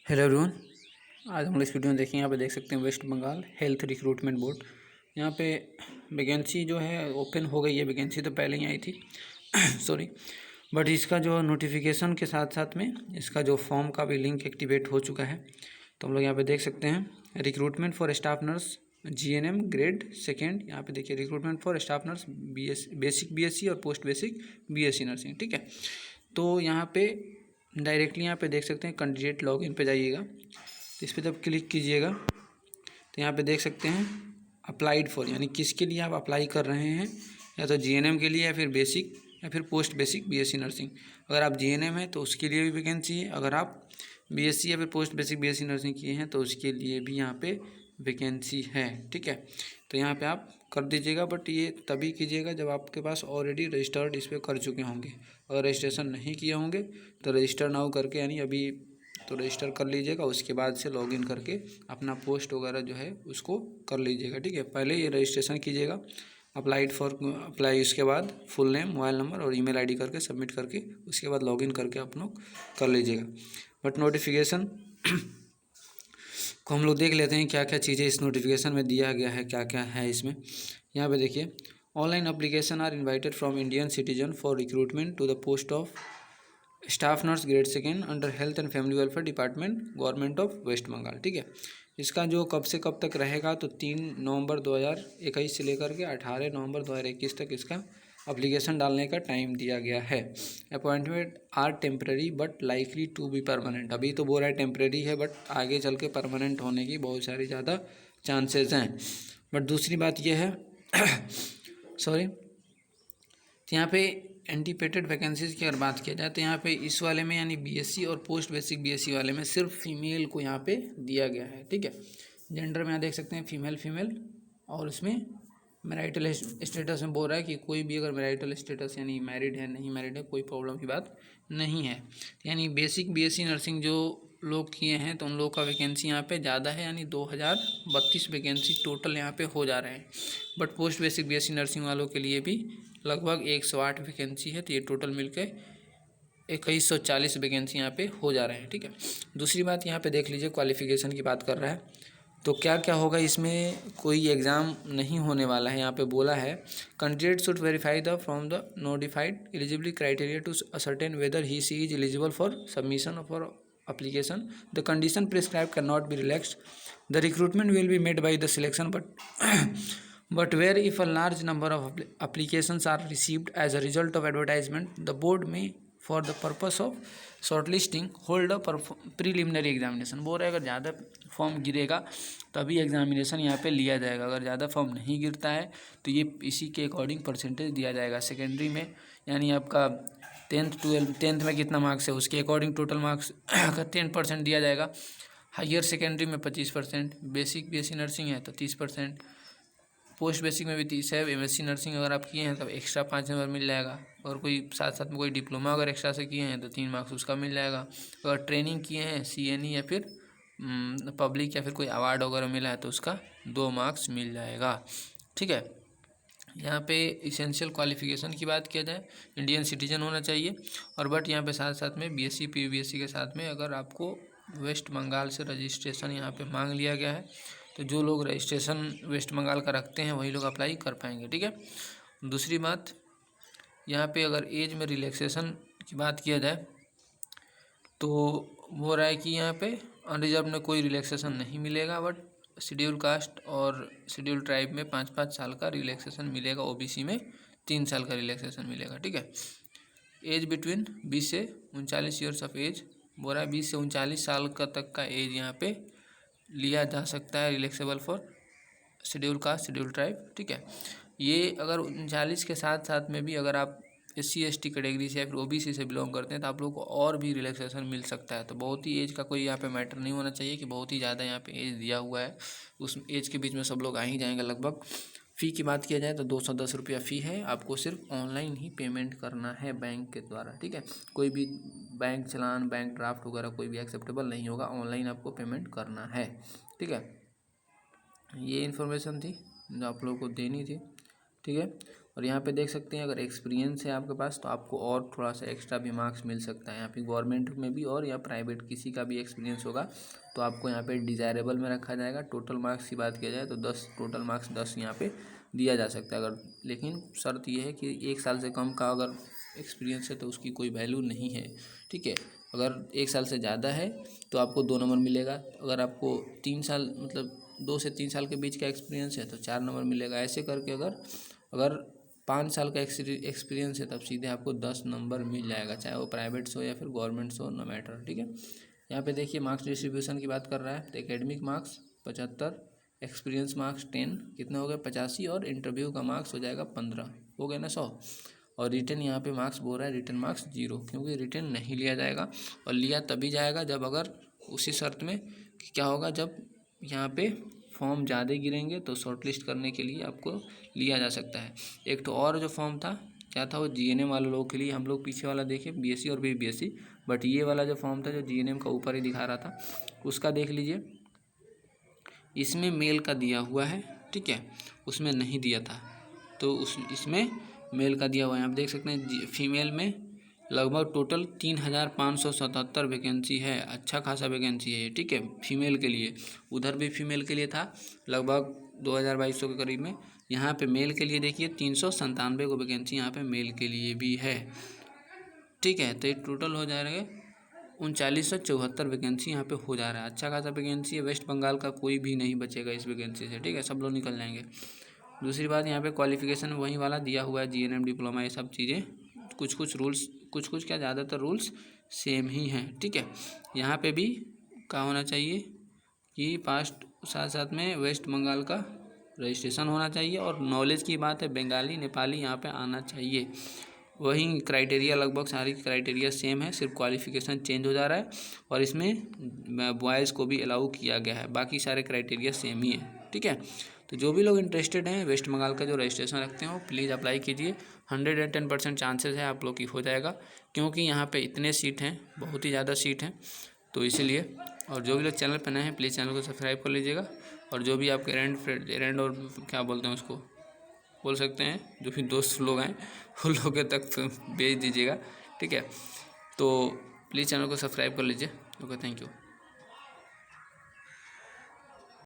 Hello everyone. आज हम लोग इस वीडियो में देखेंगे। यहाँ पे देख सकते हैं West Bengal health recruitment board. यहाँ पे वैकेंसी जो है ओपन हो गई है। वैकेंसी तो पहले ही आई थी सॉरी, बट इसका जो नोटिफिकेशन के साथ साथ में इसका जो फॉर्म का भी लिंक एक्टिवेट हो चुका है। तो हम लोग यहाँ पे देख सकते हैं recruitment for staff nurse GNM grade second. यहाँ पे देखिए recruitment for staff nurse basic BSc और पोस्ट बेसिक BSc नर्सिंग। ठीक है, तो यहाँ पे डायरेक्टली यहाँ पे देख सकते हैं कैंडिडेट लॉगिन पे जाइएगा। तो इस पर जब क्लिक कीजिएगा तो यहाँ पे देख सकते हैं अप्लाइड फॉर, यानी किसके लिए आप अप्लाई कर रहे हैं, या तो GNM के लिए या फिर बेसिक या फिर पोस्ट बेसिक BSc नर्सिंग। अगर आप GNM है तो उसके लिए भी वैकेंसी है। अगर आप BSc या फिर पोस्ट बेसिक BSc नर्सिंग किए हैं तो उसके लिए भी यहाँ पे वैकेंसी है। ठीक है, तो यहाँ पे आप कर दीजिएगा, बट ये तभी कीजिएगा जब आपके पास ऑलरेडी रजिस्टर्ड इस पर कर चुके होंगे। अगर रजिस्ट्रेशन नहीं किए होंगे तो रजिस्टर नाउ करके, यानी अभी तो रजिस्टर कर लीजिएगा, उसके बाद से लॉगिन करके अपना पोस्ट वगैरह जो है उसको कर लीजिएगा। ठीक है, पहले ये रजिस्ट्रेशन कीजिएगा, अप्लाई, उसके बाद फुल नेम, मोबाइल नंबर और ईमेल आईडी करके सबमिट करके उसके बाद लॉगिन करके आप लोग कर लीजिएगा। बट नोटिफिकेशन को हम लोग देख लेते हैं क्या क्या चीज़ें इस नोटिफिकेशन में दिया गया है, क्या क्या है इसमें। यहाँ पे देखिए, online application are invited from Indian citizen for recruitment to the post of staff nurse grade second under health and family welfare department government of West Bengal. ठीक है, इसका जो कब से कब तक रहेगा तो 3 नवंबर 2021 से लेकर के 18 नवंबर 2021 तक इसका अप्लीकेशन डालने का टाइम दिया गया है। Appointment are temporary but likely to be permanent. अभी तो बोल रहा है टेम्प्रेरी है, बट आगे चल के परमानेंट होने की बहुत सारी ज़्यादा चांसेस हैं। बट दूसरी बात यह है सॉरी, तो यहाँ पे एंटीपेटेड वैकेंसीज़ की अगर बात किया जाए तो यहाँ पे इस वाले में यानी BSc और पोस्ट बेसिक BSc वाले में सिर्फ फीमेल को यहाँ पे दिया गया है। ठीक है, जेंडर में यहाँ देख सकते हैं फीमेल, और उसमें मैरिटल स्टेटस में बोल रहा है कि कोई भी अगर मैरिटल स्टेटस यानी मैरिड है, नहीं मैरिड है, कोई प्रॉब्लम की बात नहीं है। यानी बेसिक BSc नर्सिंग जो लोग किए हैं तो उन लोगों का वैकेंसी यहाँ पे ज़्यादा है, यानी 2032 वैकेंसी टोटल यहाँ पे हो जा रहे हैं। But post basic BSc nursing वालों के लिए भी लगभग 108 वैकेंसी है, तो ये टोटल मिलकर 2140 वैकेंसी यहाँ पे हो जा रहे हैं। ठीक है, दूसरी बात यहाँ पे देख लीजिए, क्वालिफिकेशन की बात कर रहा है तो क्या क्या होगा इसमें, कोई एग्ज़ाम नहीं होने वाला है। यहाँ पे बोला है candidate should verify the from the notified eligibility criteria to ascertain whether he she is eligible for submission for application. The condition prescribed cannot be relaxed. The recruitment will be made by the selection, but where if a large number of applications are received as a result of advertisement, the board may for the purpose of shortlisting hold a preliminary examination. बोल रहे अगर ज़्यादा form गिरेगा तभी examination यहाँ पे लिया जाएगा। अगर ज़्यादा फॉर्म नहीं गिरता है तो ये इसी के अकॉर्डिंग परसेंटेज दिया जाएगा। सेकेंडरी में यानी आपका 10th में कितना मार्क्स है उसके अकॉर्डिंग टोटल मार्क्स का 10% दिया जाएगा। हायर सेकेंडरी में 25%, बेसिक BSc नर्सिंग है तो 30%, पोस्ट बेसिक में भी 30 है। MSc नर्सिंग अगर आप किए हैं तो एक्स्ट्रा 5 नंबर मिल जाएगा, और कोई साथ साथ में कोई डिप्लोमा अगर एक्स्ट्रा से किए हैं तो 3 मार्क्स उसका मिल जाएगा। अगर ट्रेनिंग किए हैं CNE या फिर पब्लिक या फिर कोई अवार्ड वगैरह मिला है तो उसका 2 मार्क्स मिल जाएगा। ठीक है, यहाँ पे इसेंशियल क्वालिफिकेशन की बात किया जाए इंडियन सिटीजन होना चाहिए, और बट यहाँ पे साथ साथ में BSc PBSc के साथ में अगर आपको वेस्ट बंगाल से रजिस्ट्रेशन यहाँ पे मांग लिया गया है तो जो लोग रजिस्ट्रेशन वेस्ट बंगाल का रखते हैं वही लोग अप्लाई कर पाएंगे। ठीक है, दूसरी बात यहाँ पे अगर एज में रिलैक्सेशन की बात किया जाए तो वो रहा है कि यहाँ पे अनरिजर्व में कोई रिलैक्सेशन नहीं मिलेगा, बट शेड्यूल कास्ट और शेड्यूल ट्राइब में 5-5 साल का रिलैक्सेशन मिलेगा। OBC में 3 साल का रिलैक्सेशन मिलेगा। ठीक है, एज बिटवीन 20 से 39 ईयर्स ऑफ एज बोल रहा है, 20 से 39 साल का तक का एज यहाँ पे लिया जा सकता है relaxable for schedule caste schedule tribe. ठीक है, ये अगर 39 के साथ साथ में भी अगर आप SC ST कैटेगरी से या फिर OBC से बिलोंग करते हैं तो आप लोग को और भी रिलैक्सेशन मिल सकता है। तो बहुत ही एज का कोई यहाँ पे मैटर नहीं होना चाहिए कि बहुत ही ज़्यादा यहाँ पे एज दिया हुआ है, उस एज के बीच में सब लोग आ ही जाएंगे लगभग। फ़ी की बात किया जाए तो 210 रुपया फ़ी है, आपको सिर्फ ऑनलाइन ही पेमेंट करना है बैंक के द्वारा। ठीक है, कोई भी बैंक चलान, बैंक ड्राफ्ट वगैरह कोई भी एक्सेप्टेबल नहीं होगा, ऑनलाइन आपको पेमेंट करना है। ठीक है, ये इन्फॉर्मेशन थी जो आप लोगों को देनी थी। ठीक है, और यहाँ पे देख सकते हैं अगर एक्सपीरियंस है आपके पास तो आपको और थोड़ा सा एक्स्ट्रा भी मार्क्स मिल सकता है यहाँ पे, गवर्नमेंट में भी और या प्राइवेट किसी का भी एक्सपीरियंस होगा तो आपको यहाँ पे डिज़ायरेबल में रखा जाएगा। टोटल मार्क्स की बात किया जाए तो 10 टोटल मार्क्स 10 यहाँ पे दिया जा सकता है अगर, लेकिन शर्त ये है कि 1 साल से कम का अगर एक्सपीरियंस है तो उसकी कोई वैल्यू नहीं है, ठीक है। अगर 1 साल से ज़्यादा है तो आपको 2 नंबर मिलेगा, अगर आपको 3 साल मतलब 2 से 3 साल के बीच का एक्सपीरियंस है तो 4 नंबर मिलेगा। ऐसे करके अगर 5 साल का एक्सपीरियंस है तब सीधे आपको 10 नंबर मिल जाएगा, चाहे वो प्राइवेट से हो या फिर गवर्नमेंट से हो, नो मैटर, ठीक है। यहाँ पे देखिए मार्क्स डिस्ट्रीब्यूशन की बात कर रहा है तो एकेडमिक मार्क्स 75, एक्सपीरियंस मार्क्स 10, कितना हो गया 85, और इंटरव्यू का मार्क्स हो जाएगा 15, हो गया ना 100। और रिटर्न यहाँ पे मार्क्स बोल रहा है रिटर्न मार्क्स 0, क्योंकि रिटर्न नहीं लिया जाएगा, और लिया तभी जाएगा जब अगर उसी शर्त में कि क्या होगा, जब यहाँ पे फॉर्म ज़्यादा गिरेंगे तो शॉर्टलिस्ट करने के लिए आपको लिया जा सकता है। एक तो और जो फॉर्म था क्या था वो जीएनएम वाले लोगों के लिए, हम लोग पीछे वाला देखे बीएससी और बीबीएससी, बट ये वाला जो फॉर्म था जो जीएनएम का ऊपर ही दिखा रहा था उसका देख लीजिए, इसमें मेल का दिया हुआ है, ठीक है, उसमें नहीं दिया था, तो इसमें मेल का दिया हुआ है। आप देख सकते हैं फीमेल में लगभग टोटल 3577 वैकेंसी है, अच्छा खासा वैकेंसी है, ठीक है, फीमेल के लिए। उधर भी फीमेल के लिए था लगभग 2200 के करीब में। यहाँ पे मेल के लिए देखिए 397 को वैकेंसी यहाँ पे मेल के लिए भी है, ठीक है। तो ये टोटल हो जाएगा 3974 वैकेंसी यहाँ पे हो जा रहा है, अच्छा खासा वैकेंसी है। वेस्ट बंगाल का कोई भी नहीं बचेगा इस वैकेंसी से, ठीक है, सब लोग निकल जाएंगे। दूसरी बात यहाँ पे क्वालिफिकेशन वही वाला दिया हुआ है, जीएनएम डिप्लोमा, ये सब चीज़ें, कुछ रूल्स कुछ क्या ज़्यादातर रूल्स सेम ही हैं, ठीक है। यहाँ पे भी क्या होना चाहिए कि पास्ट साथ साथ में वेस्ट बंगाल का रजिस्ट्रेशन होना चाहिए, और नॉलेज की बात है बंगाली नेपाली यहाँ पे आना चाहिए। वही क्राइटेरिया लगभग सारी क्राइटेरिया सेम है, सिर्फ क्वालिफिकेशन चेंज हो जा रहा है, और इसमें बॉयज़ को भी अलाउ किया गया है, बाकी सारे क्राइटेरिया सेम ही है, ठीक है। तो जो भी लोग इंटरेस्टेड हैं वेस्ट बंगाल का जो रजिस्ट्रेशन रखते हो प्लीज़ अप्लाई कीजिए, 110% चांसेस है आप लोग की हो जाएगा, क्योंकि यहाँ पे इतने सीट हैं, बहुत ही ज़्यादा सीट हैं, तो इसीलिए। और जो भी लोग चैनल पर नए हैं प्लीज़ चैनल को सब्सक्राइब कर लीजिएगा, और जो भी आपके एरेंड और क्या बोलते हैं उसको बोल सकते हैं, जो भी दोस्त लोग हैं उन लोगों तक भेज दीजिएगा, ठीक है। तो प्लीज़ चैनल को सब्सक्राइब कर लीजिए। Okay, thank you.